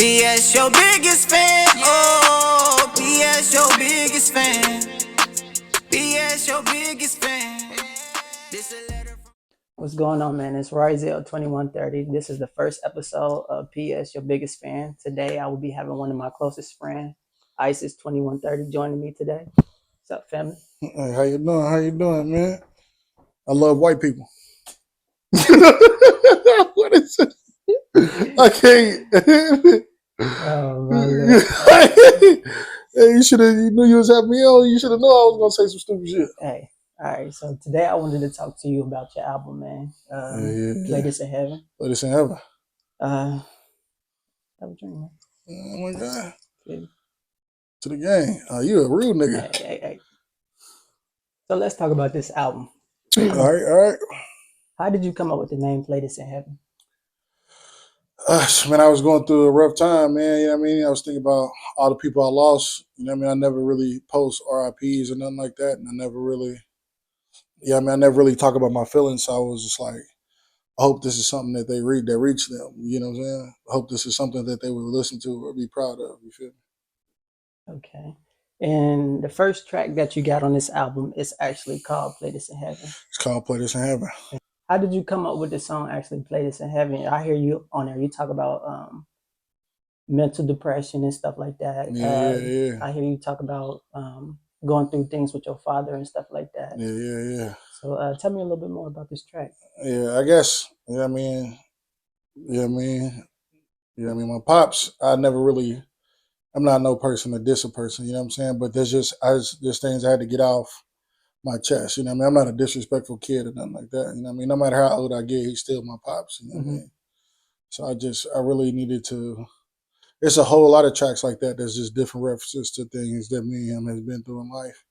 PS your biggest fan. Oh, PS your biggest fan. PS your biggest fan. This a letter from. What's going on, man? It's Rari 2130. This is the first episode of PS Your Biggest Fan. Today, I will be having one of my closest friends, ICEIS 2130, joining me today. What's up, family? Hey, how you doing? How you doing, man? I love white people. What is it? I can't. Oh, my Lord. Hey, you knew you was having me on. You should have known I was gonna say some stupid shit. Hey, all right. So today, I wanted to talk to you about your album, man. Play This in Heaven. Play This in Heaven. Have a drink, man. Oh my God. Yeah. To the game. You a real nigga. Hey. So let's talk about this album. All right. How did you come up with the name Play This in Heaven? Man, I was going through a rough time, man. You know what I mean? I was thinking about all the people I lost. You know what I mean? I never really post RIPs or nothing like that. And I never really talk about my feelings. So I was just like, I hope this is something that they read, that reach them. You know what I'm saying? I hope this is something that they would listen to or be proud of. You feel me? Okay. And the first track that you got on this album is actually called Play This in Heaven. It's called Play This in Heaven. How did you come up with the song actually Play This in Heaven? I hear you on there. You talk about mental depression and stuff like that. Yeah. I hear you talk about going through things with your father and stuff like that. Yeah. So tell me a little bit more about this track. Yeah, I guess. You know what I mean? My pops, I'm not no person to diss a person, you know what I'm saying? But there's just things I had to get off my chest, you know what I mean? I'm not a disrespectful kid or nothing like that, you know what I mean? No matter how old I get, he's still my pops, you know what I mean? So I really needed to. It's a whole lot of tracks like that that's just different references to things that me and him has been through in life.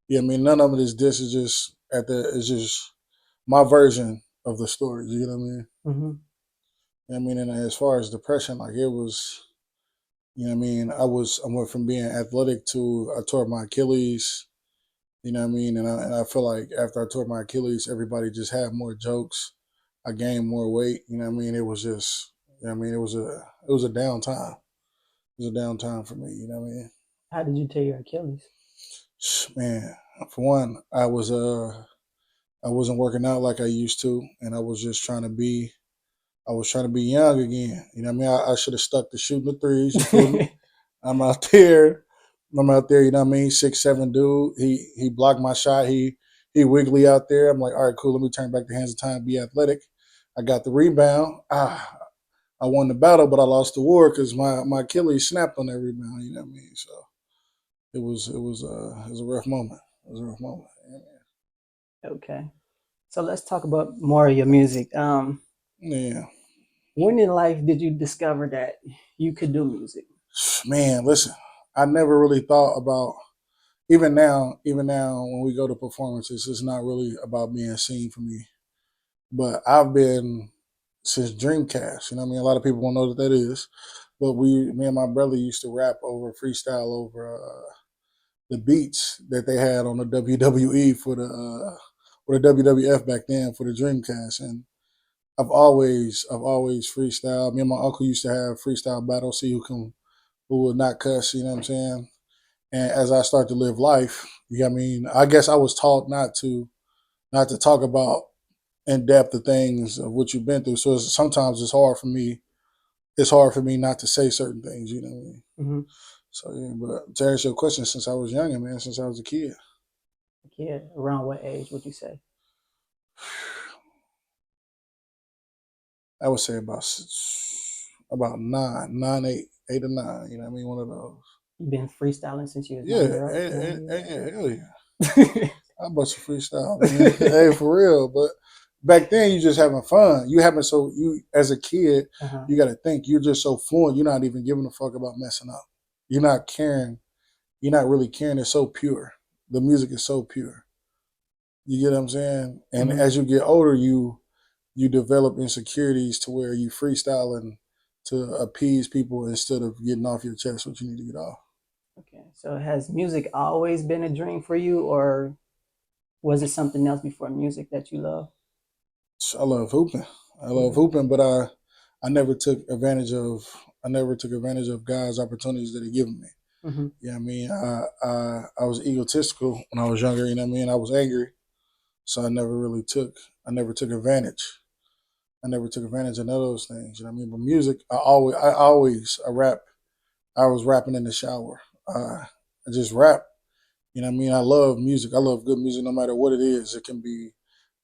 Yeah, I mean, none of it is this. Is just it's just my version of the story. You know what I mean? Mm-hmm. I mean, and as far as depression, like it was, you know what I mean? I went from being athletic to I tore my Achilles. You know what I mean? And I feel like after I tore my Achilles, everybody just had more jokes. I gained more weight. You know what I mean? It was just, you know what I mean? It was a downtime. It was a downtime for me. You know what I mean? How did you tear your Achilles? Man, for one, I wasn't working out like I used to, and I was trying to be young again. You know what I mean? I should have stuck to shooting the threes. You feel me? I'm out there, you know what I mean? 6'7" dude. He blocked my shot. He wiggly out there. I'm like, all right, cool, let me turn back the hands of time, be athletic. I got the rebound. I won the battle, but I lost the war because my Achilles snapped on that rebound, you know what I mean? So it was a rough moment. It was a rough moment. Yeah. Okay. So let's talk about more of your music. Yeah. When in life did you discover that you could do music? Man, listen, I never really thought about, even now when we go to performances, it's not really about being seen for me. But I've been since Dreamcast, you know what I mean? A lot of people won't know what that is. But me and my brother used to rap over freestyle over the beats that they had on the WWE for the WWF back then for the Dreamcast. And I've always freestyled. Me and my uncle used to have freestyle battles, see who would not cuss, you know what I'm saying? And as I start to live life, you know what I mean? I guess I was taught not to talk about in depth the things of what you've been through. So sometimes it's hard for me. It's hard for me not to say certain things, you know what I mean? Mm-hmm. So yeah, but to answer your question, since I was younger, man, since I was a kid. Yeah, around what age would you say? I would say about nine, 8 or 9. You know what I mean? One of those. You've been freestyling since you was Yeah, 9, right? hell yeah. I bust a freestyle, man. Hey, for real. But back then, you just having fun. You as a kid, you got to think you're just so fluent. You're not even giving a fuck about messing up. You're not caring. You're not really caring. It's so pure. The music is so pure. You get what I'm saying? And as you get older, you develop insecurities to where you freestyling to appease people instead of getting off your chest what you need to get off. Okay, so has music always been a dream for you, or was it something else before music that you love? I love hooping. But I never took advantage of. I never took advantage of God's opportunities that He given me. Mm-hmm. You know what I mean? I was egotistical when I was younger. You know what I mean? I was angry, so I never took advantage. I never took advantage of none of those things. You know what I mean? But music, I rap. I was rapping in the shower. I just rap. You know what I mean? I love music. I love good music no matter what it is. It can be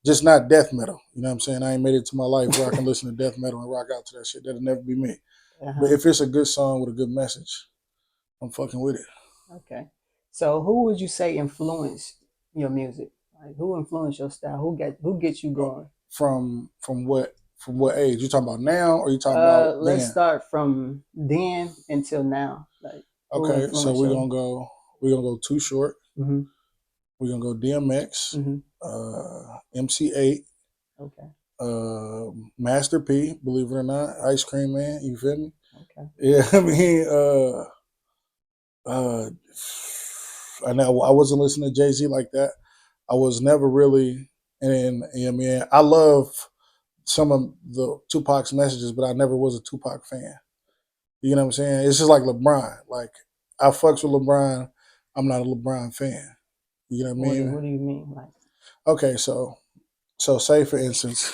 just not death metal. You know what I'm saying? I ain't made it to my life where I can listen to death metal and rock out to that shit. That'll never be me. Uh-huh. But if it's a good song with a good message, I'm fucking with it. Okay. So who would you say influenced your music? Like who influenced your style? Who gets you going? From what age? You talking about now or you talking about Let's then? start from then until now. Like who Okay, so influenced your we're gonna go Too Short. mm-hmm. We're gonna go DMX, Mm-hmm. MC8, Okay. Master P, believe it or not, Ice Cream Man. You feel me? Okay. Yeah, I mean, I know I wasn't listening to Jay-Z like that. I was never really, and I mean, I love some of the Tupac's messages, but I never was a Tupac fan. You know what I'm saying? It's just like LeBron. Like I fucks with LeBron. I'm not a LeBron fan. You know what I mean? What do you mean? Like Okay, so say for instance,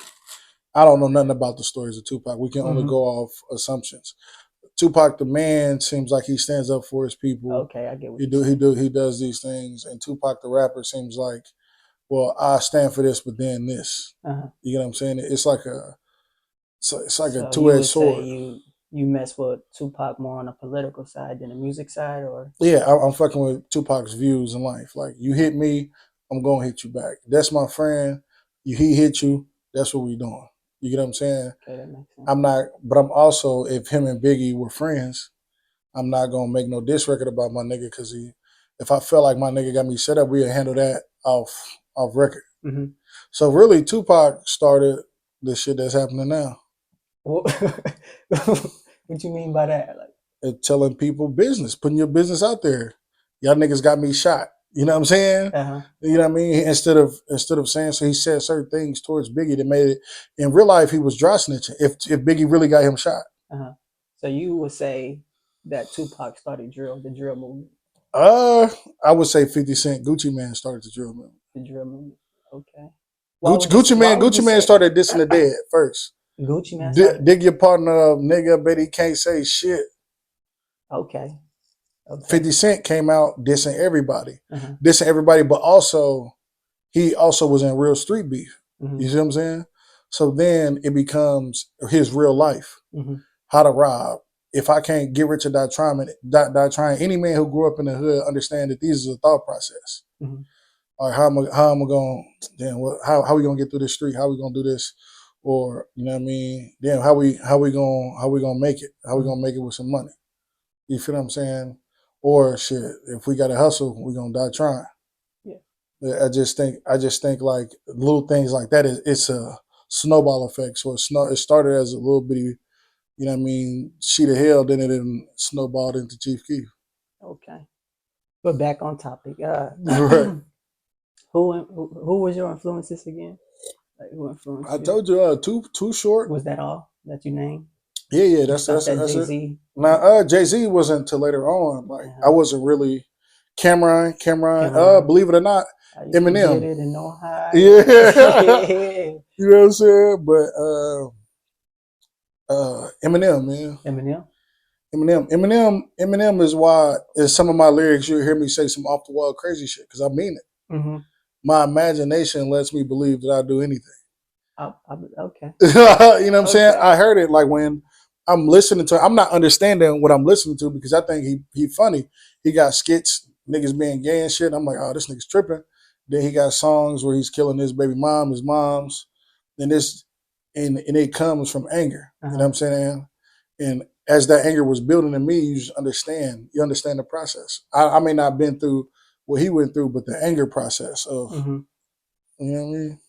I don't know nothing about the stories of Tupac. We can only mm-hmm. go off assumptions. Tupac the man seems like he stands up for his people. Okay, I get what you're saying. He does these things, and Tupac the rapper seems like, well, I stand for this, but then this. Uh-huh. You know what I'm saying? It's like a So you two edged would say sword. you mess with Tupac more on the political side than the music side, or Yeah, I'm fucking with Tupac's views in life. Like you hit me, I'm gonna hit you back. That's my friend. He hit you. That's what we doing. You get what I'm saying? okay, that makes sense. I'm not, but I'm also if him and Biggie were friends, I'm not gonna make no diss record about my nigga because if I felt like my nigga got me set up, we'd handle that off record. Mm-hmm. So really, Tupac started the shit that's happening now. What you mean by that? Like, And telling people business, putting your business out there. Y'all niggas got me shot. You know what I'm saying? uh-huh. You know what I mean? Instead of saying so, he said certain things towards Biggie that made it. In real life, he was dry snitching. If Biggie really got him shot, Uh-huh. So you would say that Tupac started the drill movement, I would say 50 Cent, Gucci Man started the drill movement. the drill movement. Okay. Gucci Man started dissing the dead first. Gucci Man started? Dig your partner up, nigga. Bet he can't say shit. Okay. 50 Cent came out dissing everybody, Uh-huh. but also he also was in real street beef. Mm-hmm. You see what I'm saying? So then it becomes his real life. Mm-hmm. How to rob. If I can't get rich or die trying, any man who grew up in the hood understand that these is a thought process. Mm-hmm. All right, how am I going? Damn, how we gonna get through this street? How we gonna do this? Or you know what I mean? Damn, how we gonna make it? How we gonna make it with some money? You feel what I'm saying? Or shit, if we gotta hustle, we gonna die trying. Yeah. I just think like little things like that it's a snowball effect. So it started as a little bitty, you know what I mean, sheet of hell, then it snowballed into Chief Keef. Okay. But back on topic. Right. Who was your influences again? Like who influenced I you? told you, Too Short. Was that all that you named? Yeah, You stopped at that's it. Jay-Z? Now, Jay-Z wasn't until later on. Like I wasn't really Cameron. Cameron. Believe it or not, I used to get Eminem. it and know how. Yeah, you know what I'm saying. But Eminem, man. Eminem is why in some of my lyrics you'll hear me say some off the wall crazy shit because I mean it. Mm-hmm. My imagination lets me believe that I do anything. Okay. You know what I'm saying? Okay. I heard it like when I'm listening to. I'm not understanding what I'm listening to because I think he funny. He got skits, niggas being gay and shit. I'm like, oh, this nigga's tripping. Then he got songs where he's killing his baby mom, his moms, and it comes from anger. You know what I'm saying? And as that anger was building in me, you just understand. You understand the process. I may not have been through what he went through, but the anger process of, you know what I mean?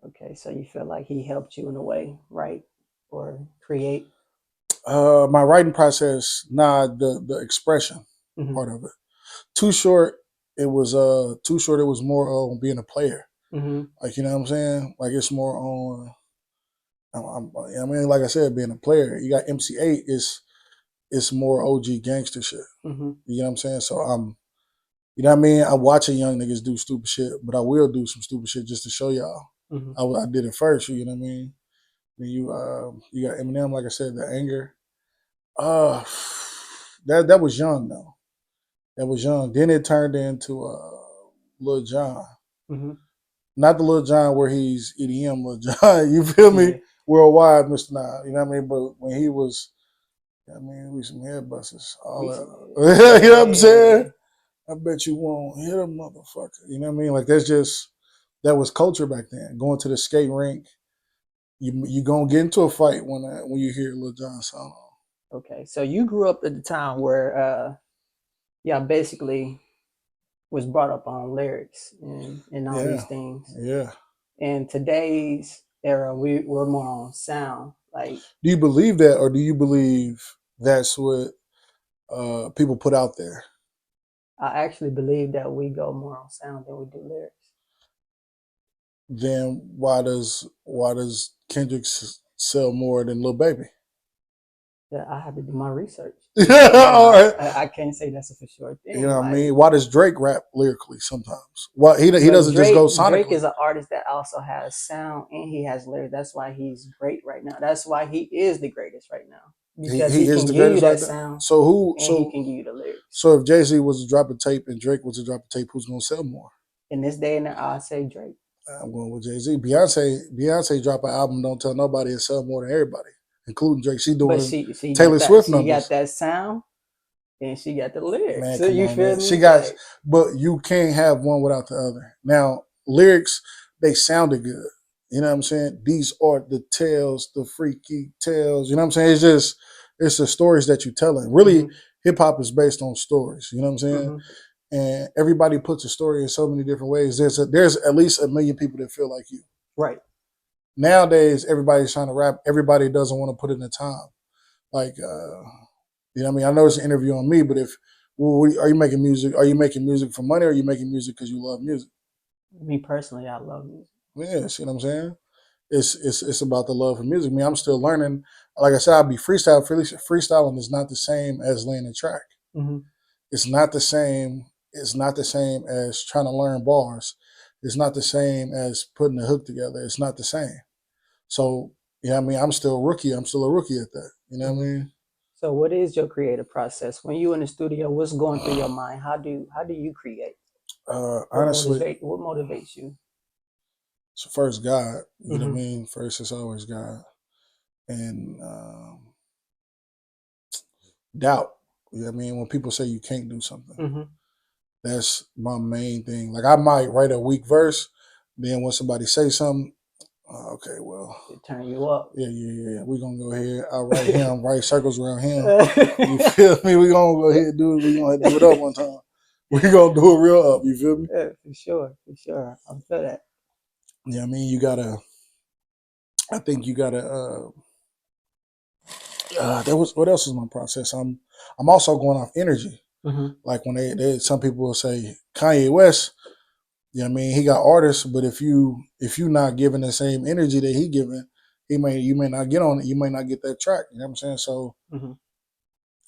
Okay, so you feel like he helped you in a way, write or create? My writing process, the expression part of it. Too Short, it was more on being a player. Like you know what I'm saying? Like it's more on. I mean, like I said, being a player. You got MC8 is it's more OG gangster shit. Mm-hmm. You know what I'm saying? So you know what I mean? I'm watching young niggas do stupid shit, but I will do some stupid shit just to show y'all. Mm-hmm. I did it first. You know what I mean? Then you got Eminem, like I said, the anger. Uh, that was young though. That was young. Then it turned into Lil Jon. Mm-hmm. Not the Lil Jon where he's EDM Lil Jon. You feel me? Yeah. Worldwide, Mr. Nah. You know what I mean? But when he was, I mean, we some head busters. All that. You know what I'm saying? I bet you won't hit a motherfucker. You know what I mean? Like that was culture back then. Going to the skate rink, you gonna get into a fight when you hear Lil Jon song. Okay. So you grew up at the time where yeah, basically was brought up on lyrics and all these Yeah, things. yeah. In today's era, we're more on sound. Like, Do you believe that, or do you believe that's what people put out there? I actually believe that we go more on sound than we do lyrics. Then why does Kendrick sell more than Lil Baby? Yeah, I have to do my research. All right. I can't say that's a for sure You thing. know what I Like, mean? Why does Drake rap lyrically sometimes? Why he but doesn't just go Drake sonically? is an artist that also has sound and he has lyrics. That's why he's great right now. That's why he is the greatest right now because He he is can the give you greatest right that there. sound So who? and he can give you the lyrics. So if Jay Z was to drop a tape and Drake was to drop a tape, who's gonna sell more? In this day and age, I say Drake. I'm going with Jay Z. Beyonce drop an album, don't tell nobody, and sell more than everybody, including Drake. She But doing she Taylor got that Swift she got numbers. that sound and she got the lyrics. Man, So come you on, feel man. She me? got, Like, but you can't have one without the other. Now, lyrics, they sounded good. You know what I'm saying? These are the tales, the freaky tales. You know what I'm saying? It's the stories that you're telling. Really, hip hop is based on stories. You know what I'm saying? mm-hmm. And everybody puts a story in so many different ways. There's at least a million people that feel like you. Right. Nowadays, everybody's trying to rap. Everybody doesn't want to put in the time. Like, you know what I mean? I know it's an interview on me, but are you making music? Are you making music for money, or are you making music because you love music? Me personally, I love music. Yeah, see what I'm saying? It's about the love for music. I mean, I'm still learning. Like I said, I'll be freestyle. Freestyling is not the same as laying a track. Mm-hmm. It's not the same. It's not the same as trying to learn bars. It's not the same as putting a hook together. It's not the same. So, yeah, I mean, I'm still a rookie. I'm still a rookie at that. You know what I Mm-hmm. mean? So, what is your creative process when you in the studio? What's going through your mind? How do you create? Honestly, What motivates you? so first God. You know what Mm-hmm. I mean? First, it's always God, and doubt. You know what I mean? When people say you can't do something, Mm-hmm. that's my main thing. Like I might write a weak verse, then when somebody say something, okay, well, It turn you up. yeah. We're gonna go ahead. I'll write circles around him. You feel me? We're gonna go ahead and do it. We're gonna do it up one time. We're gonna do it real up, you feel me? Yeah, for sure. I feel that. Yeah, I mean I think you gotta that was what else is my process? I'm also going off energy. Mm-hmm. Like when some people will say Kanye West, you know what I mean, he got artists, but if you not giving the same energy that he giving, you may not get on it, you may not get that track. You know what I'm saying? So Mm-hmm.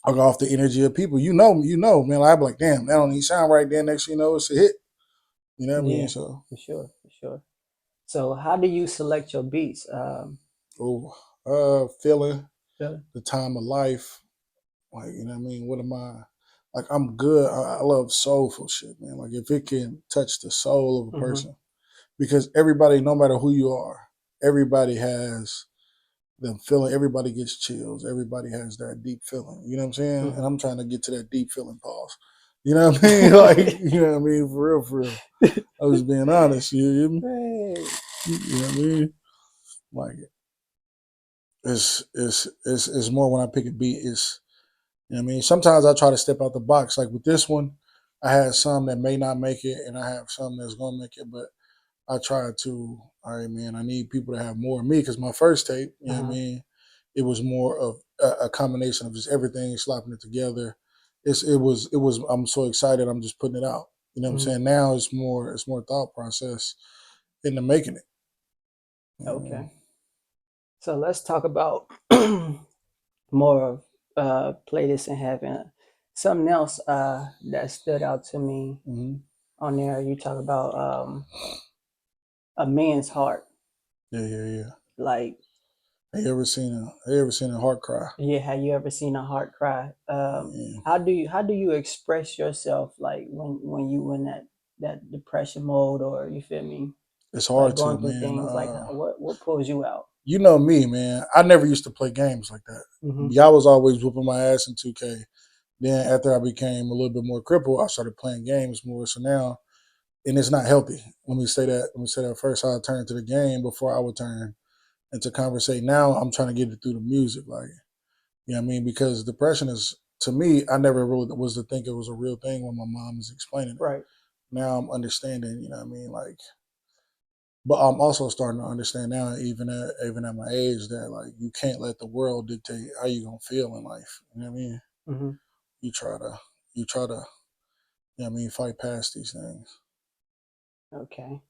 I go off the energy of people. Man, I'd be like, damn, that don't even sound right. Then next thing you know, it's a hit. You know what I mean? Yeah, So for sure. So, how do you select your beats? feeling Yeah. the time of life. Like, you know what I mean? What am I like I'm good. I love soulful shit, man. Like if it can touch the soul of a Mm-hmm. person. Because everybody, no matter who you are, everybody has them feeling. Everybody gets chills. Everybody has that deep feeling. You know what I'm saying? And Mm-hmm. I'm trying to get to that deep feeling. Pause. You know what I mean? Like, you know what I mean? For real, for real. I was being honest. You hear me? Hey. You know what I mean? Like, it's more when I pick a beat. You know what I mean? Sometimes I try to step out the box. Like with this one, I had some that may not make it, and I have some that's gonna make it. But I try to, all right, man, I need people to have more of me because my first tape, you know what I Uh-huh. mean, it was more of a combination of just everything, slapping it together. It was. I'm so excited. I'm just putting it out. You know what I'm Mm-hmm. saying? Now it's more thought process into making it. Okay. So let's talk about more of Play This in Heaven. Something else that stood out to me on there, you talk about a man's heart. Yeah. Like, Have you ever seen a heart cry? yeah, have you ever seen a heart cry? Yeah. How do you express yourself like when you in that depression mode, or you feel me, It's like hard to, going through man. things, like what pulls you out? You know me, man. I never used to play games like that. Mm-hmm. Yeah, I was always whooping my ass in 2K. Then after I became a little bit more crippled, I started playing games more. So now, and it's not healthy. Let me say that. Let me say that first. I turned to the game before I would turn into conversate. Now I'm trying to get it through the music, like, you know what I mean? Because depression is, to me, I never really was to think it was a real thing when my mom was explaining it. Right. Now I'm understanding, you know what I mean? Like, but I'm also starting to understand now, even at my age, that like you can't let the world dictate how you gonna feel in life. You know what I mean? Mm-hmm. You try to, you try to, you know what I mean, fight past these things. Okay.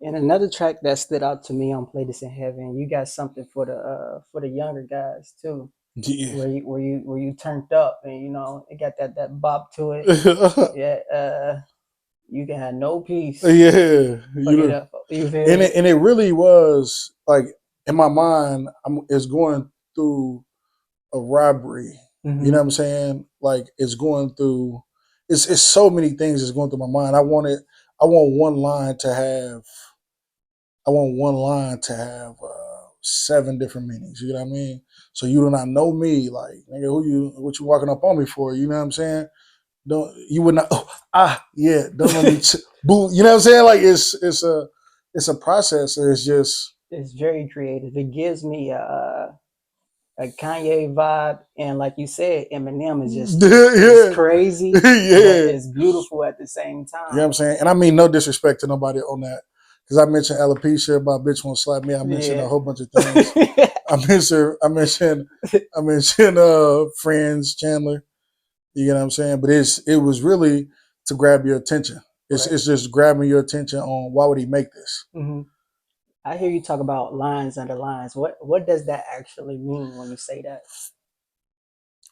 And another track that stood out to me on Play This in Heaven, you got something for the younger guys too, Yeah. where you turned up, and you know it got that bop to it. Yeah, you can have no peace. Yeah, you Fuck it know, up. You feel me? and it really was like in my mind, it's going through a robbery. You know Mm-hmm. what I'm saying? Like it's going through. It's so many things that's going through my mind. I want one line to have. I want one line to have 7 different meanings. You know what I mean? So you do not know me, like nigga, what you walking up on me for? You know what I'm saying? Don't you would not? Oh, yeah. Don't let me. Boo. You know what I'm saying? Like it's a process. It's just It's very creative. It gives me a Kanye vibe, and like you said, Eminem is just it's yeah, crazy, but yeah. it's beautiful at the same You know what I'm time. saying? And I mean no disrespect to nobody on that. Because I mentioned alopecia, about bitch won't slap me. I mentioned a Yeah. whole bunch of things. I mentioned friends, Chandler. You know what I'm saying? But it was really to grab your attention. Right. It's just grabbing your attention on why would he make this? Hmm. I hear you talk about lines under lines. What does that actually mean when you say that?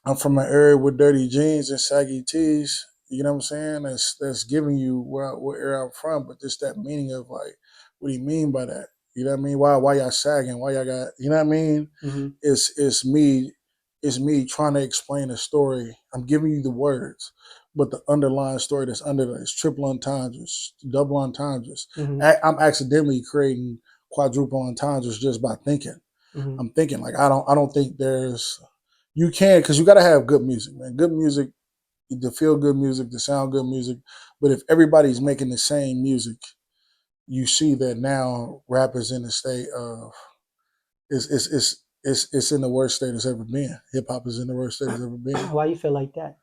I'm from an area with dirty jeans and saggy tees. You know what I'm saying? That's giving you where area I'm from, but just that meaning of like, what do you mean by that? You know what I mean? Why y'all sagging? Why y'all got? You know what I mean? Hmm. It's me trying to explain a story. I'm giving you the words, but the underlying story that's under that is triple entendres, double entendres. Hmm. I'm accidentally creating quadruple entendres just by thinking. Hmm. I'm thinking like I don't think there's you can because you got to have good music, man. Good music, the feel good music, the sound good music. But if everybody's making the same music, you see that now rap is in a state of it's in the worst state it's ever been. Hip hop is in the worst state it's ever been. Why you feel like that?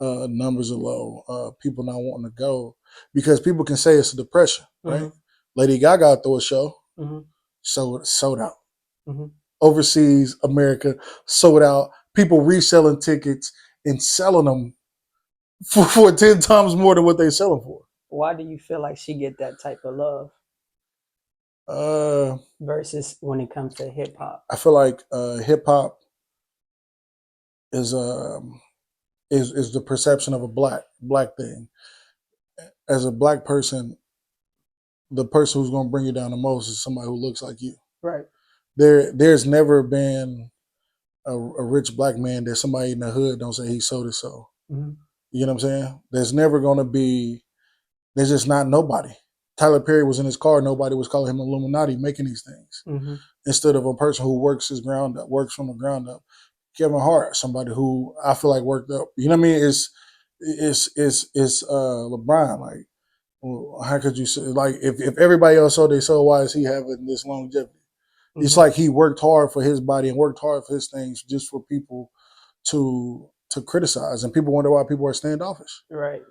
Numbers are low. People not wanting to go because people can say it's a depression, right? Hmm. Lady Gaga throw a show, Hmm. sold out. Hmm. Overseas, America sold out. People reselling tickets and selling them for 10 times more than what they sell them for. Why do you feel like she get that type of love Uh, versus when it comes to hip hop? I feel like hip hop is um is the perception of a black thing. As a black person, the person who's going to bring you down the most is somebody who looks like you. Right. There's never been a rich black man that somebody in the hood don't say he sold his soul. Hmm. You know what I'm saying? There's never going to be. There's just not nobody. Tyler Perry was in his car. Nobody was calling him Illuminati making these things. Hmm. Instead of a person who works from the ground up. Kevin Hart, somebody who I feel like worked up. You know what I mean? It's LeBron. Like, well, how could you say like if everybody else sold their soul, why is he having this longevity? It's Hmm. like he worked hard for his body and worked hard for his things just for people to criticize, and people wonder why people are standoffish Right.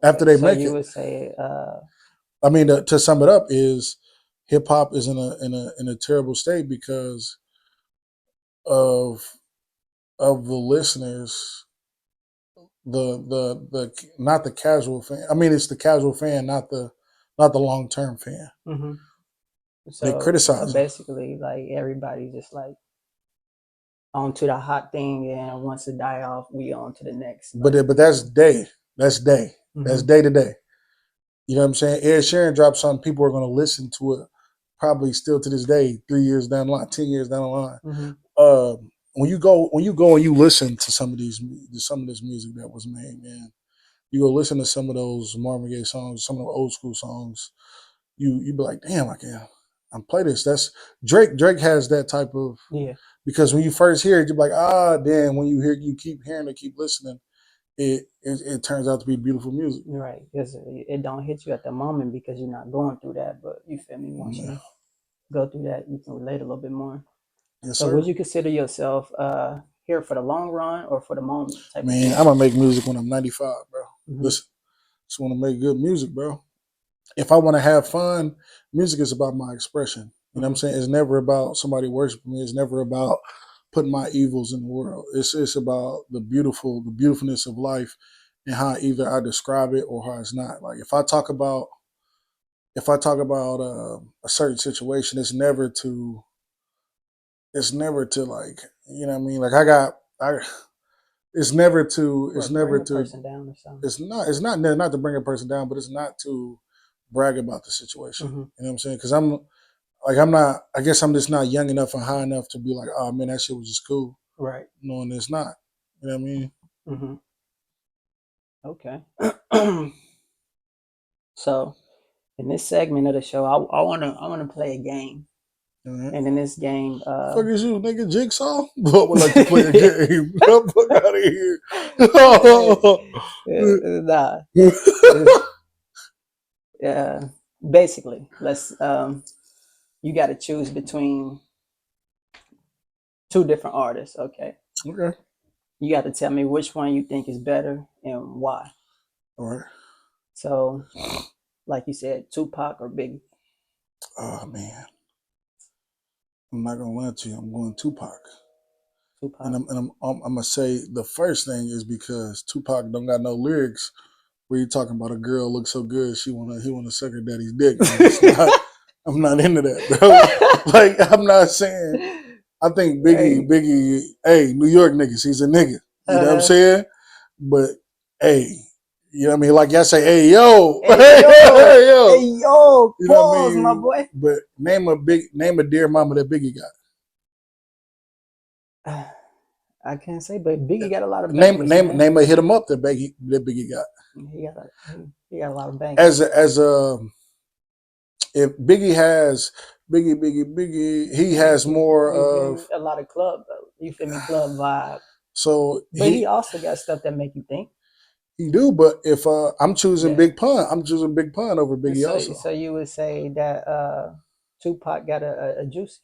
after they So make you it. would say, I mean, to sum it up, is hip hop is in a terrible state because of the listeners, the not the casual fan. I mean, it's the casual fan, not the long term fan. hmm They so criticize them. basically, like everybody just like on to the hot thing, and once it die off, we on to the next. But that's day. That's day. That's day to day. You know what I'm saying? Ed Sheeran dropped something, people are going to listen to it probably still to this day, 3 years down the line, 10 years down the line. When you go and you listen to some of this music that was made, man, you go listen to some of those Marvin Gaye songs, some of the old school songs. You be like, damn, I can play this. That's Drake. Drake has that type of because when you first hear it, you're like, damn. When you keep hearing it, keep listening, it turns out to be beautiful music. Right, because it don't hit you at the moment because you're not going through that. But you feel me? Once you go through that, you can relate a little bit more. Yes, so sir. Would you consider yourself here for the long run or for the moment? Man, I'm gonna make music when I'm 95, bro. Listen, just want to make good music, bro. If I want to have fun, music is about my expression. You know what I'm saying? It's never about somebody worshiping me. It's never about putting my evils in the world. It's about the beautifulness of life and how either I describe it or how it's not. Like if I talk about a certain situation, it's never to like, you know what I mean? Like it's never to bring a person down or something. It's not to bring a person down, but it's not to brag about the situation. You know what I'm saying? Because I guess I'm just not young enough and high enough to be like, oh man, that shit was just cool. Right. Knowing it's not. You know what I mean? Okay. So in this segment of the show, I wanna play a game. And in this game, fuck is you, nigga, Jigsaw? I would like to play a game. Fuck out of here. Nah. Basically, let's you got to choose between two different artists. Okay. You got to tell me which one you think is better and why. All right. So, like you said, Tupac or Biggie? Oh man, I'm not gonna lie to you. I'm going Tupac. And I'm gonna say the first thing is because Tupac don't got no lyrics where you talking about a girl looks so good he wanna suck her daddy's dick. I'm not into that, bro. Like I'm not saying. I think Biggie, hey, New York niggas, he's a nigga. You know what I'm saying? But hey, you know what I mean? Like y'all say, hey yo, hey yo, you know pause, what I mean? my boy. But name a dear mama that Biggie got. I can't say, but Biggie got a lot of bangers. Name a hit him up that Biggie got. He got a lot of bangers. As a if Biggie has Biggie, he has more of a lot of club. You feel me? Club vibe. So, but he also got stuff that make you think. He do, but if I'm choosing Big Pun, I'm choosing Big Pun over Biggie. Also, so you would say that Tupac got a Juicy.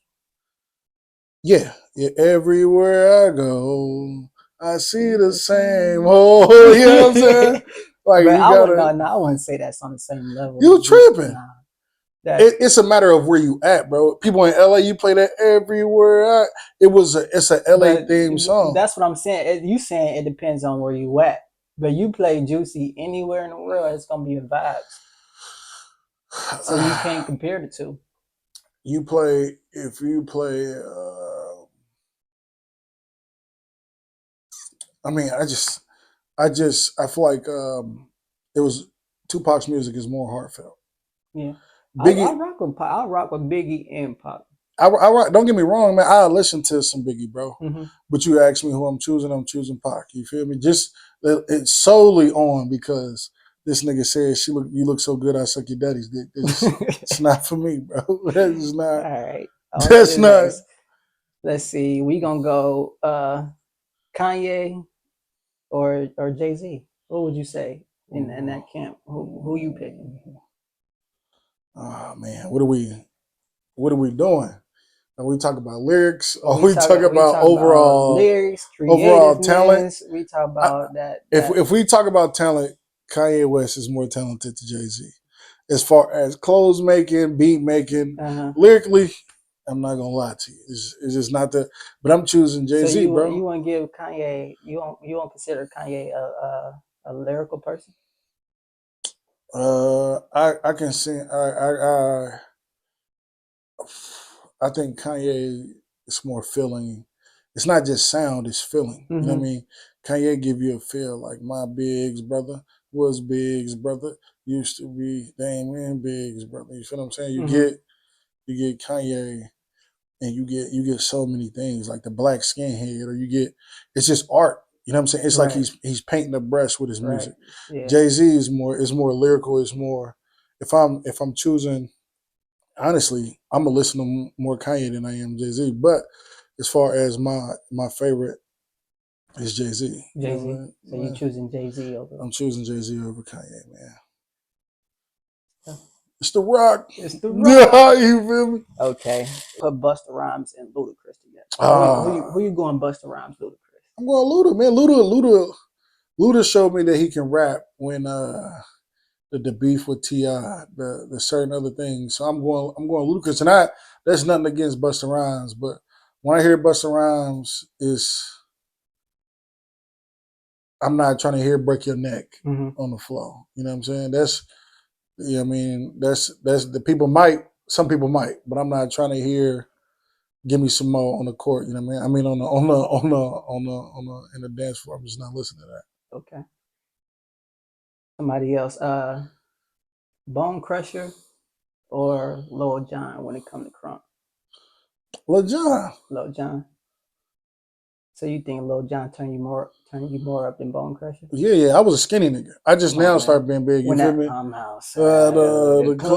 Yeah, everywhere I go, I see the same. Oh, you know what I'm saying? Like but I wouldn't say that's on the same level. You tripping? Nah. It's a matter of where you at, bro. People in LA, you play that everywhere. It's a LA theme song. That's what I'm saying. You saying it depends on where you at, but you play Juicy anywhere in the world, it's gonna be a vibes. So you can't compare the two. If you play. I mean, I feel like it was Tupac's music is more heartfelt. Yeah. Biggie, I rock with Biggie and Pac. Don't get me wrong, man. I listen to some Biggie, bro. But you ask me who I'm choosing Pac. You feel me? Just it's solely on because this nigga says you look so good, I suck your daddy's dick. It's not for me, bro. That's not. All right. That's not. Let's see. We gonna go Kanye or Jay-Z. What would you say in that camp? Who you picking? Oh man, what are we doing? Are we talking about lyrics? Are we talking about overall lyrics, overall talent? We talk about that. If we talk about talent, Kanye West is more talented than Jay-Z. As far as clothes making, beat making, lyrically, I'm not gonna lie to you. It's just not the. But I'm choosing Jay-Z, so bro. You want to give Kanye? You won't consider Kanye a lyrical person? I can sing. I think Kanye is more feeling. it's not just sound, it's feeling. You know what I Mhm. mean? Kanye give you a feel like my Biggs brother was Biggs brother, used to be Damien Biggs brother. You feel what I'm saying? Mhm. You get Kanye and you get so many things like the black skinhead, or you get it's just art. You know what I'm saying? It's like Right. he's painting a brush with his Right. music. Yeah. Jay-Z is more lyrical, is more if I'm choosing honestly, I'm gonna listen to more Kanye than I am Jay-Z. But as far as my favorite is Jay-Z. You know Jay Z. So what I you mean? choosing Jay Z over? I'm choosing Jay-Z over Kanye, man. Yeah. It's the rock. It's the rock. Yeah, you feel me? Okay. Put Busta Rhymes and Ludacris together. Who Ah, you going Busta Rhymes, Ludacris? I'm going Luda, man. Luda showed me that he can rap when the beef with Ti, the certain other things. So I'm going Ludacris, and I there's nothing against Busta Rhymes, but when I hear Busta Rhymes, is I'm not trying to hear break your neck Mm-hmm. on the floor. You know what I'm saying? That's yeah. I mean that's the people some people might, but I'm not trying to hear give me some more on the court. You know what I mean? I mean in the dance floor. I'm just not listening to that. Okay. Somebody else. Bone Crusher or Lil Jon when it come to crunk. Lil Jon. Lil Jon. So you think Lil Jon turn you more up than Bone Crusher? Yeah. I was a skinny nigga. I just Come now on, man. started being big. You When feel that me? I'm outside of the The club,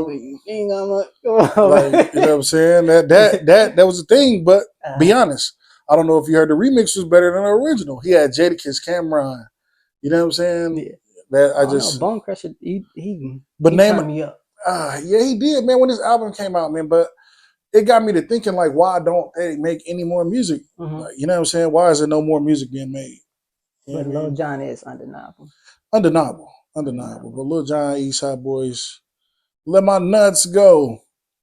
club, and you think I'm a come on, like you know what I'm saying. That was the thing. But be man. honest, I don't know if you heard the remix was better than the original. He had Jadakiss, Cameron. You know what I'm saying? Yeah. That I I don't know. just Bone Crusher, he but he name turned me up. yeah he did man when this album came out man. But it got me to thinking like why don't they make any more music? Hmm. Like you know what I'm saying? Why is there no more music being made? You know But what I Lil mean? Jon is undeniable. Undeniable, undeniable. But Undeniable. Lil Jon, Eastside Boys, let my nuts go,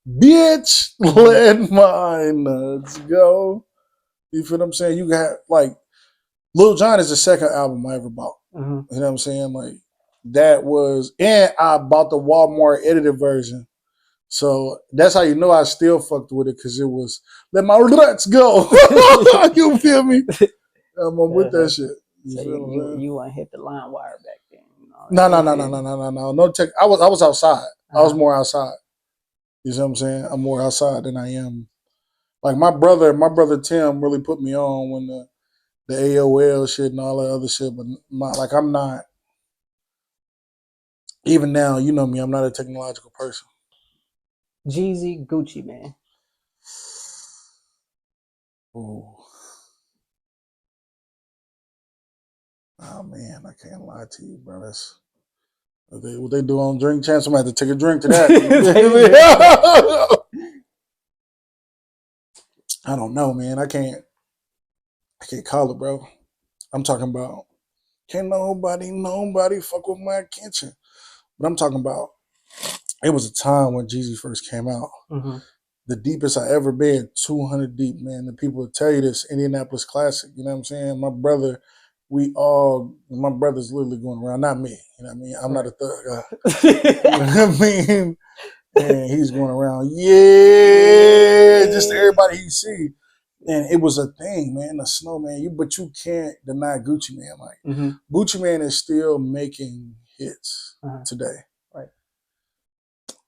bitch. Hmm. Let my nuts go. You feel what I'm saying? You got like Lil Jon is the second album I ever bought. Hmm. You know what I'm saying? Like that was, and I bought the Walmart edited version. So that's how you know I still fucked with it because it was let my nuts go. You feel me? I'm with that shit. You So feel me, man? you want to hit the line wire back then? You know, No, no, you no, no, feel no, me? no, no, no. No tech. I was outside. I was Uh-huh. more outside. You see what I'm saying? I'm more outside than I am. Like my brother Tim really put me on when the AOL shit and all that other shit. But like I'm not. Even now, you know me. I'm not a technological person. Jeezy, Gucci, man. Ooh. Oh man, I can't lie to you, bro. That's what they do on Drink Champs. I'm gonna have to take a drink to that. You feel me? I don't know, man. I can't call it, bro. I'm talking about can't nobody fuck with my kitchen. But I'm talking about it was a time when Jeezy first came out. Hmm. The deepest I ever been, 200 deep, man. The people will tell you this, Indianapolis Classic. You know what I'm saying? My brother's literally going around, not me. You know what I mean? I'm not Right. a thug. You know what I mean? And he's going around, yeah, just Yeah. everybody he see. And it was a thing, man. The snowman, but you can't deny Gucci Man. Like Hmm. Gucci Man is still making hits Uh-huh. today. Right.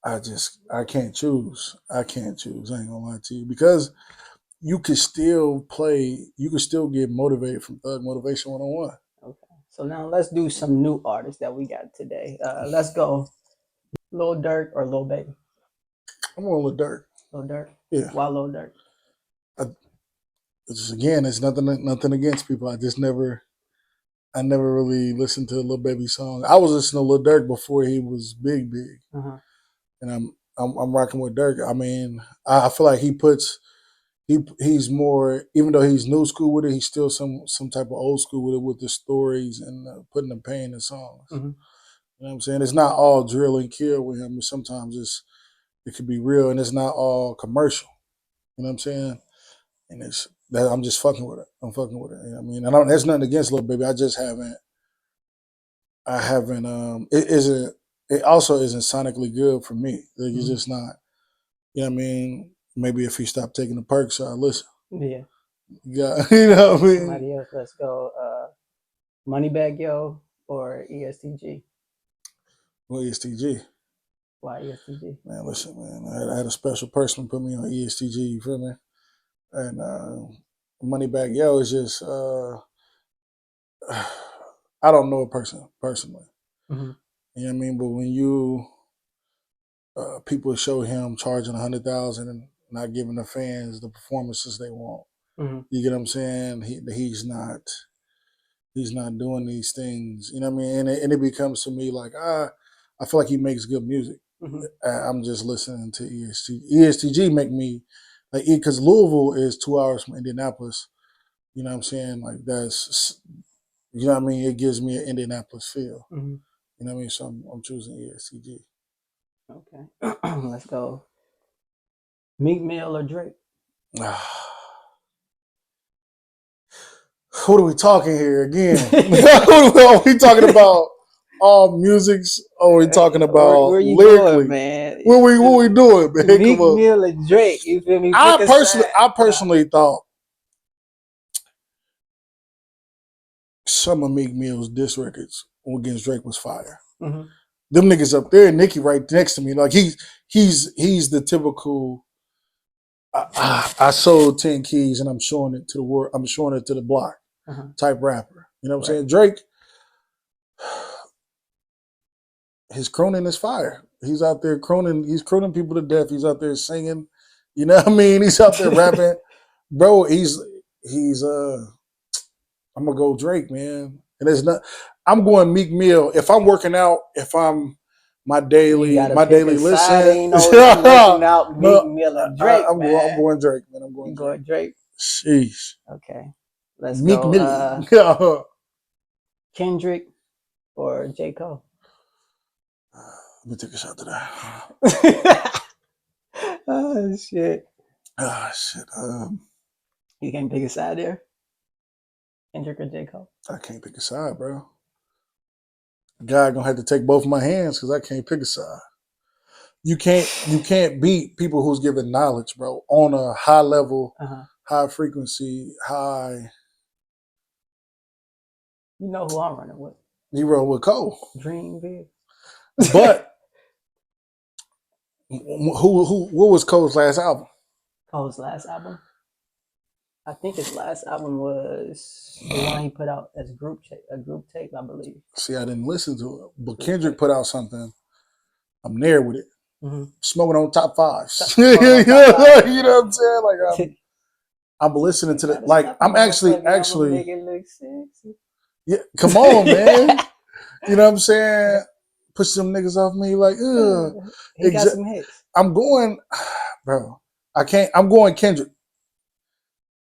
I can't choose. I can't choose. I ain't gonna lie to you because you can still get motivated from Thug Motivation 101. Okay. So now let's do some new artists that we got today. Let's go Lil Durk or Lil Baby. I'm going with Dirk. Lil Durk. Yeah. Why Lil Durk? I, again, it's nothing against people. I never really listened to a Lil Baby song. I was listening to Lil Durk before he was big. Uh-huh. And I'm rocking with Dirk. I mean, I feel like he's more even though he's new school with it, he's still some type of old school with it with the stories and putting the pain in songs. Hmm. You know what I'm saying? It's not all drill and kill with him. Sometimes it could be real and it's not all commercial. You know what I'm saying? And it's that I'm just fucking with it. I'm fucking with it. You know what I mean, there's nothing against Lil Baby. I just haven't. I haven't. It isn't. It also isn't sonically good for me. Like, it's Hmm. just not. You know what I mean? Maybe if he stopped taking the perks, I'd listen. Yeah. Yeah, you know what I mean. Somebody else. Let's go. Moneybag Yo or ESTG. Well, ESTG. Why ESTG? Man, listen, man. I had a special person put me on ESTG. You feel me? And Moneybag Yo is just. I don't know a person personally. Mm-hmm. You know what I mean? But when you people show him charging 100,000 and not giving the fans the performances they want. Mm-hmm. You get what I'm saying? He's not doing these things. You know what I mean? And it becomes to me like I feel like he makes good music. Mm-hmm. I'm just listening to ESTG make me like because Louisville is 2 hours from Indianapolis. You know what I'm saying? Like that's you know what I mean. It gives me an Indianapolis feel. Mm-hmm. You know what I mean? So I'm choosing ESTG. Okay. Let's go. Meek Mill or Drake? What are we talking here again? Are we talking about all musics or are we talking about where you lyrically? going, man? What we doing, man? Meek Mill and Drake. You feel me? I personally thought some of Meek Mill's diss records against Drake was fire. Mm-hmm. Them niggas up there, Nicki right next to me, like he's the typical. I sold 10 keys and I'm showing it to the world. I'm showing it to the block type rapper. You know what I'm saying? Drake, his crooning is fire. He's out there crooning. He's crooning people to death. He's out there singing. You know what I mean? He's out there rapping. Bro, he's I'm gonna go Drake, man. And it's not I'm going Meek Mill. If I'm working out, if I'm my daily listen. Ain't no working out Meek Mill and Drake. I'm going Drake, man. I'm going Drake. Drake. Sheesh. Okay. Let's Meek go. Mill. Kendrick or J. Cole? Let me take a shot to that. Oh shit. You can't pick a side there? Kendrick or J. Cole? I can't pick a side, bro. God gonna have to take both of my hands because I can't pick a side. You can't beat people who's giving knowledge, bro, on a high level, high frequency, high. You know who I'm running with? You roll with Cole. Dream big. But what was Cole's last album? Cole's last album? I think his last album was the one he put out as a group tape, I believe. See, I didn't listen to it, but Kendrick put out something. I'm there with it. Mm-hmm. Smoking on top fives. You know what I'm saying? Like I'm listening to it. Like I'm actually. Make it look sexy. Yeah, come on, man. You know what I'm saying? Push them niggas off me like, ugh. He got some hits. I'm going, bro. I can't. I'm going Kendrick.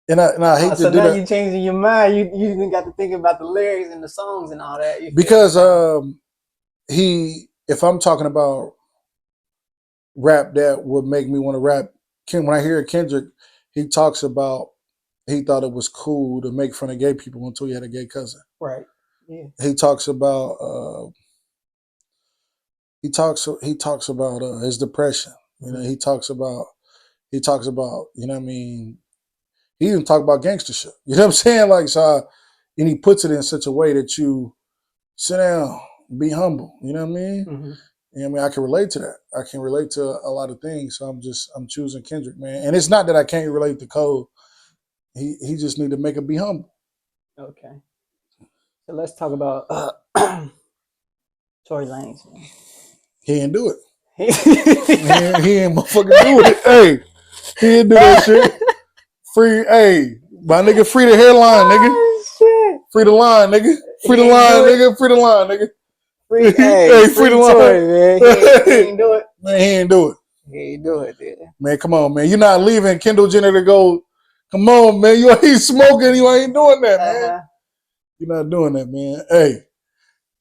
And I hate to do that. So now you changing your mind. You even got to think about the lyrics and the songs and all that. Because if I'm talking about rap that would make me want to rap, when I hear Kendrick, he talks about he thought it was cool to make fun of gay people until he had a gay cousin. Right. Yeah. He talks about he talks about his depression. You know, he talks about you know what I mean. He even talk about gangster shit. You know what I'm saying? Like so, and he puts it in such a way that you sit down, be humble. You know what I mean? Mm-hmm. And I mean, I can relate to that. I can relate to a lot of things. So I'm choosing Kendrick, man. And it's not that I can't relate to Cole. He just need to make it be humble. Okay. So let's talk about Tory Lanez, man. He didn't do it. he ain't motherfucking do it. Hey, he didn't do that shit. Free, hey, my nigga, free the hairline, nigga. Oh, shit. Free the line, nigga. Free the line, nigga. Free the line, nigga. Free the line. Tory, man. He ain't do it. Man, he ain't do it. He ain't do it, dude. Man, come on, man. You're not leaving Kendall Jenner to go. Come on, man. You ain't smoking. You ain't doing that, man. You're not doing that, man. Hey.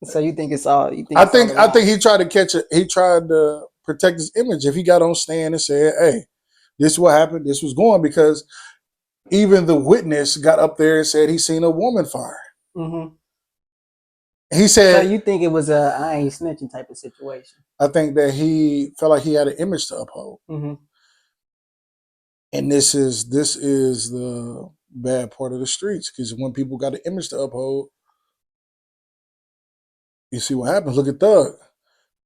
So you think it's all? I think he tried to catch it. He tried to protect his image. If he got on stand and said, "Hey, this is what happened. This was going," because even the witness got up there and said he seen a woman fire. Mm-hmm. He said, "So you think it was a I ain't snitching type of situation?" I think that he felt like he had an image to uphold, and this is the bad part of the streets. Because when people got an image to uphold, you see what happens. Look at Thug.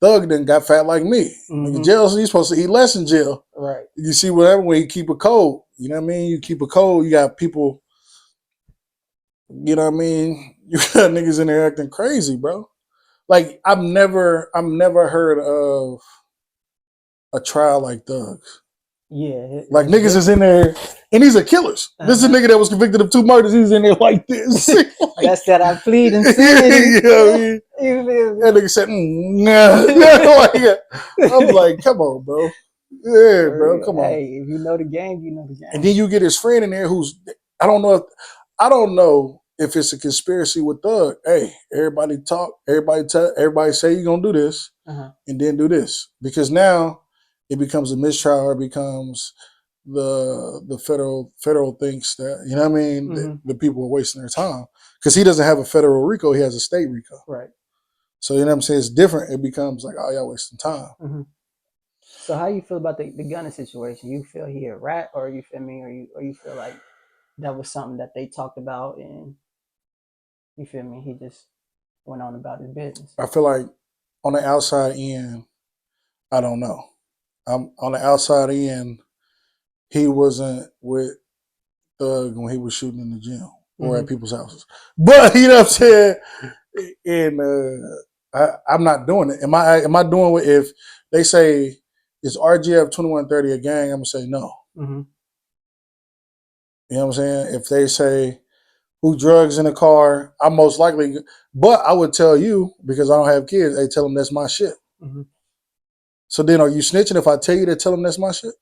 Thug then got fat like me. Mhm. Jail, he's supposed to eat less in jail. Right. You see what happens when you keep a code. You know what I mean? You keep a code, you got people, you know what I mean? You got niggas in there acting crazy, bro. Like I've never heard of a trial like Thug's. Yeah. Like niggas is in there, and these are killers. This is a nigga that was convicted of 2 murders. He's in there like this. That's that I plead insanity. You know what I mean? That nigga said, nah. I'm like, come on, bro. Yeah, bro, come on. Hey, if you know the game, you know the game. And then you get his friend in there who's I don't know if it's a conspiracy with Thug. Hey, everybody talk, everybody say you're gonna do this, and then do this. Because now it becomes a mistrial, or it becomes the federal thinks that, you know what I mean, the people are wasting their time. Because he doesn't have a federal RICO, he has a state RICO. Right. So you know what I'm saying? It's different. It becomes like, oh, y'all wasting time. So how you feel about the gunner situation? You feel he a rat, or you feel me, or you feel like that was something that they talked about, and you feel me, he just went on about his business? I feel like on the outside end, I don't know. On the outside end, he wasn't with Thug when he was shooting in the gym or at people's houses. But you know what I'm saying? And I'm not doing it. Am I doing it if they say is RGF 2130 a gang? I'm gonna say no. You know what I'm saying? If they say who drugs in the car, I'm most likely. But I would tell you, because I don't have kids, hey, tell them that's my shit. So then, are you snitching if I tell you to tell them that's my shit?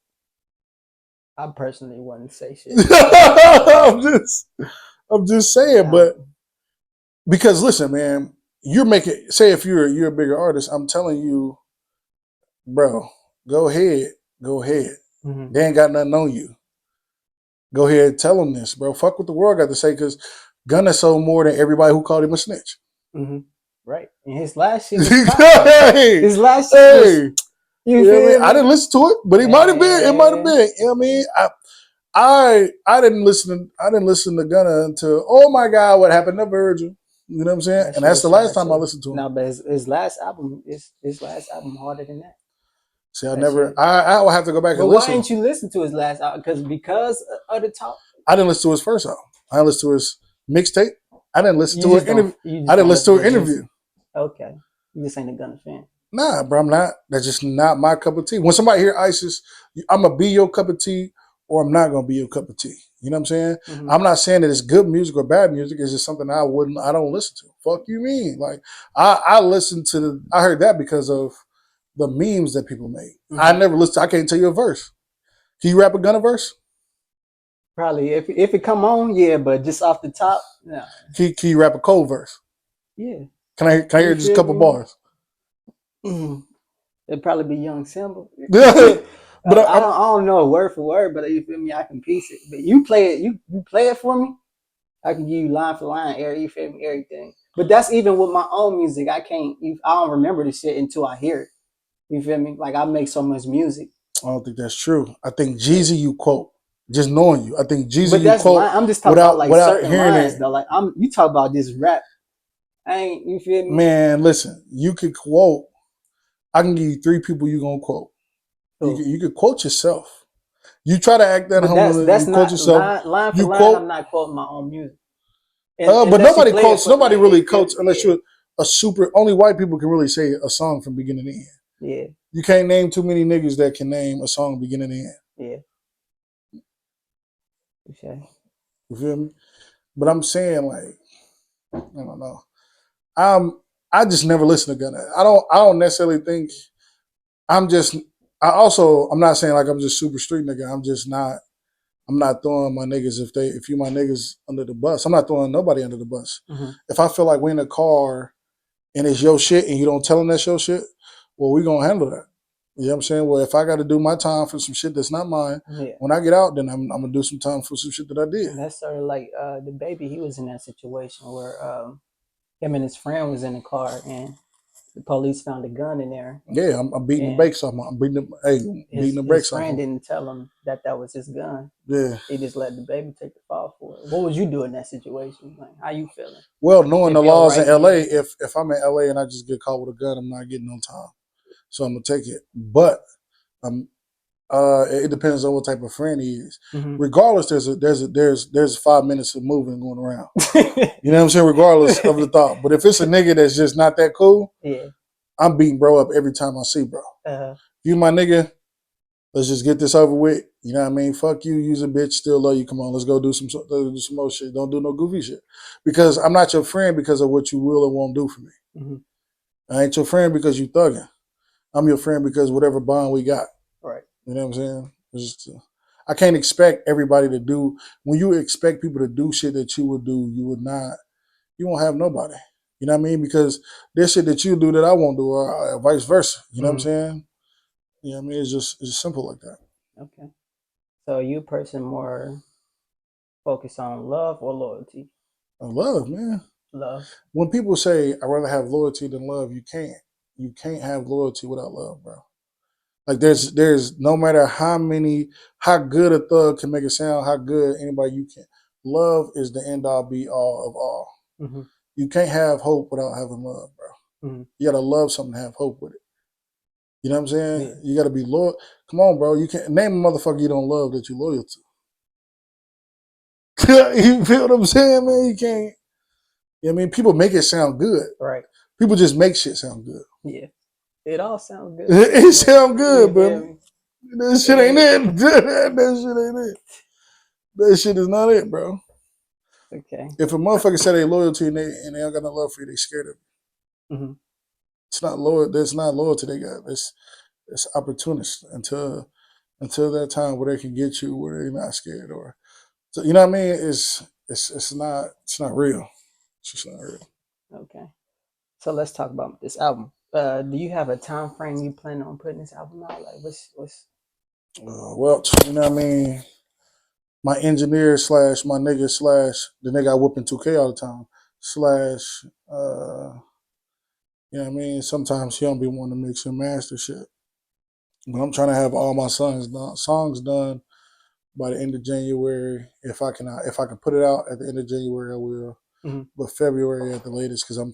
I personally wouldn't say shit. I'm just saying, but because listen, man, you're making. Say if you're a bigger artist, I'm telling you, bro, go ahead. They ain't got nothing on you. Go ahead, tell them this, bro. Fuck what the world got to say, because Gunna sold more than everybody who called him a snitch. Right, and his last shit was his last shit was. You feel me? I didn't listen to it, but it might have been. It might have been. You know what I mean? I didn't listen to Gunna until, oh my God, what happened to Virgil? You know what I'm saying? And that's the last time I listened to him. No, but his last album harder than that. See, I will have to go back and listen. Why didn't you listen to his last album? Because of the talk? I didn't listen to his first album. I didn't listen to his mixtape. I didn't listen to an interview. I didn't listen to an interview. Okay. You just ain't a Gunna fan. Nah, bro, I'm not. That's just not my cup of tea. When somebody hear ICEIS, I'm going to be your cup of tea, or I'm not going to be your cup of tea. You know what I'm saying? I'm not saying that it's good music or bad music. It's just something I don't listen to. Fuck you mean? Like, I heard that because of the memes that people make. I never listened. I can't tell you a verse. Can you rap a Gunna verse? Probably. If it come on, yeah, but just off the top, no. Can you rap a Cole verse? Yeah. Can I hear just a couple bars? It'd probably be Young Simba. But I don't know word for word, but you feel me? I can piece it. But you play it, you play it for me. I can give you line for line, you feel me? Everything. But that's even with my own music. I don't remember the shit until I hear it. You feel me? Like I make so much music. I don't think that's true. I think Jeezy you quote. Just knowing you. I think Jeezy but you quote. I'm just talking about like certain lines though. Like you talk about this rap. You feel me? Man, listen, you could quote. I can give you 3 people you gonna quote. You could quote yourself. You try to act that humble. That's you not quote yourself. line for line. I'm not quoting my own music. But nobody quotes. Nobody really quotes unless you're a super. Only white people can really say a song from beginning to end. Yeah. You can't name too many niggas that can name a song beginning to end. Yeah. Okay. You feel me? But I'm saying, like, I don't know. I just never listen to Gunna. I don't necessarily think. I'm not saying like I'm just super street nigga. I'm not throwing my niggas if you my niggas under the bus. I'm not throwing nobody under the bus. If I feel like we in a car and it's your shit and you don't tell them that's your shit, well, we gonna handle that. You know what I'm saying? Well, if I got to do my time for some shit that's not mine, when I get out, then I'm gonna do some time for some shit that I did. And that's sort of like the baby. He was in that situation where him and his friend was in the car, and The police found a gun in there. Yeah, I'm beating the brakes off. I'm beating the brakes off. His friend didn't tell him that was his gun. Yeah. He just let the baby take the fall for it. What would you do in that situation? Like, how you feeling? Well, knowing the laws in LA, if I'm in LA and I just get caught with a gun, I'm not getting no time. So I'm gonna take it. But it depends on what type of friend he is. Mm-hmm. Regardless, there's 5 minutes of moving going around. You know what I'm saying? Regardless of the thought. But if it's a nigga that's just not that cool, yeah, I'm beating bro up every time I see bro. You my nigga, let's just get this over with. You know what I mean? Fuck you, use a bitch, still love you. Come on, let's go do some more shit. Don't do no goofy shit. Because I'm not your friend because of what you will or won't do for me. Mm-hmm. I ain't your friend because you thugging. I'm your friend because whatever bond we got. Right. You know what I'm saying? I can't expect everybody to do, when you expect people to do shit that you would do, you won't have nobody. You know what I mean? Because there's shit that you do that I won't do, or vice versa. You know what I'm saying? You know what I mean? It's just simple like that. Okay. So are you a person more focused on love or loyalty? Love, man. Love. When people say, I'd rather have loyalty than love, you can't. You can't have loyalty without love, bro. Like there's no matter how good a thug can make it sound, how good anybody you can. Love is the end all be all of all. Mm-hmm. You can't have hope without having love, bro. Mm-hmm. You gotta love something to have hope with it. You know what I'm saying? Yeah. You gotta be loyal. Come on, bro. You can't name a motherfucker you don't love that you're loyal to. You feel what I'm saying, man? You can't. You know what I mean? People make it sound good. Right. People just make shit sound good. Yeah. It all sounds good. It sound good, bro. That shit ain't it. That shit ain't it. That shit is not it, bro. Okay. If a motherfucker say they loyalty and they don't got no love for you, they scared of you. Mm-hmm. It's not loyal. That's not loyalty they got. It's opportunist until that time where they can get you where they're not scared or. So, you know what I mean? It's not real. It's just not real. Okay. So let's talk about this album. Do you have a time frame you plan on putting this album out? Like what's well, you know what I mean? My engineer / my nigga / the nigga I whoop in 2K all the time / you know what I mean? Sometimes he don't be wanting to mix and master shit. But I'm trying to have all my songs done by the end of January. If I can put it out at the end of January, I will. Mm-hmm. But February at the latest, because I'm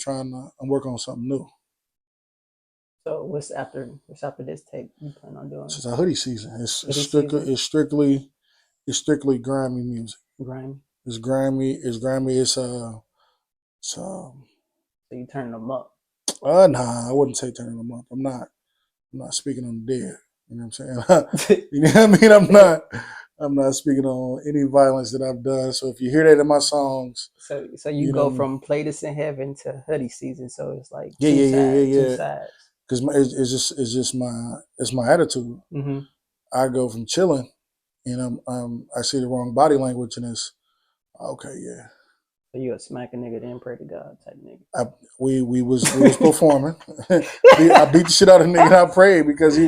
working on something new. So what's after this tape you plan on doing? It's a hoodie season. It's strictly grimy music. Grimy. It's grimy. So you turning them up? Nah, I wouldn't say turning them up. I'm not speaking on the dead. You know what I'm saying? You know what I mean? I'm not speaking on any violence that I've done. So if you hear that in my songs, so you go from Play This in Heaven to hoodie season. So it's like two sides. Because it's just my attitude. Mm-hmm. I go from chilling, and I see the wrong body language, and it's okay, yeah. So you a smack a nigga then pray to God type nigga. We was performing. I beat the shit out of the nigga and I prayed because he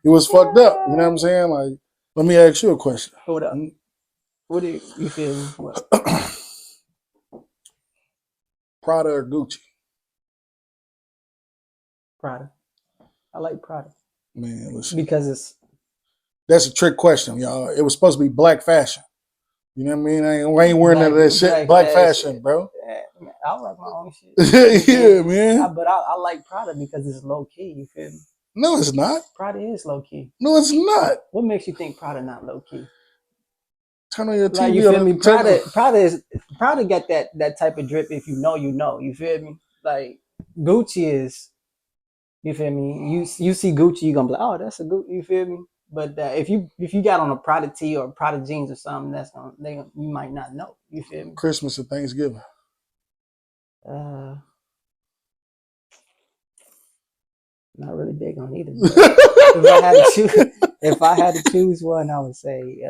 was fucked up. You know what I'm saying? Like, let me ask you a question. Hold up. What do you feel? What? Prada or Gucci? Prada. I like Prada. Man, listen. Because that's a trick question, y'all. It was supposed to be black fashion. You know what I mean? I ain't wearing none of that shit. Black fashion, bro. Yeah, I rock my own shit. Yeah, man. But I like Prada because it's low key. You feel me? No, it's not. Prada is low key. No, it's not. What makes you think Prada not low key? Turn on your TV. Like, you feel me? Prada got that type of drip. If you know, you know. You feel me? Like Gucci is. You feel me? You see Gucci, you gonna be like, oh, that's a Gucci. You feel me? But if you got on a Prada tee or Prada jeans or something, you might not know. You feel me? Christmas and Thanksgiving. Not really big on either. If I had to choose one, I would say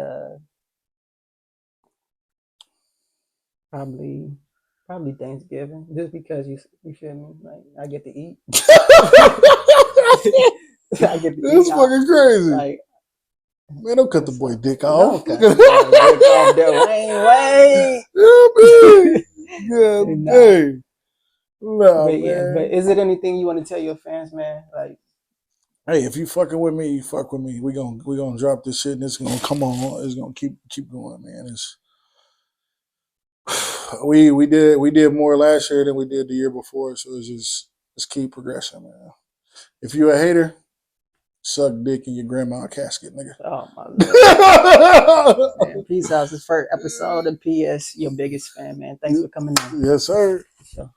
probably Thanksgiving, just because you feel me, like I get to eat. I get to That's fucking crazy. Like, man, don't cut the boy dick off. Don't cut the boy dick off there. Wait. Good day. No, But yeah, but man. is it anything you want to tell your fans, man? Like, Hey, if you fucking with me, you fuck with me. We gonna drop this shit and it's gonna come on. It's gonna keep going, man. It's we did more last year than we did the year before, so it's keep progressing, man. If you a hater, suck dick in your grandma casket, nigga. oh my lord, man. Peace out. This first episode of PS, your biggest fan, man. Thanks for coming in. Yes, sir. Sure.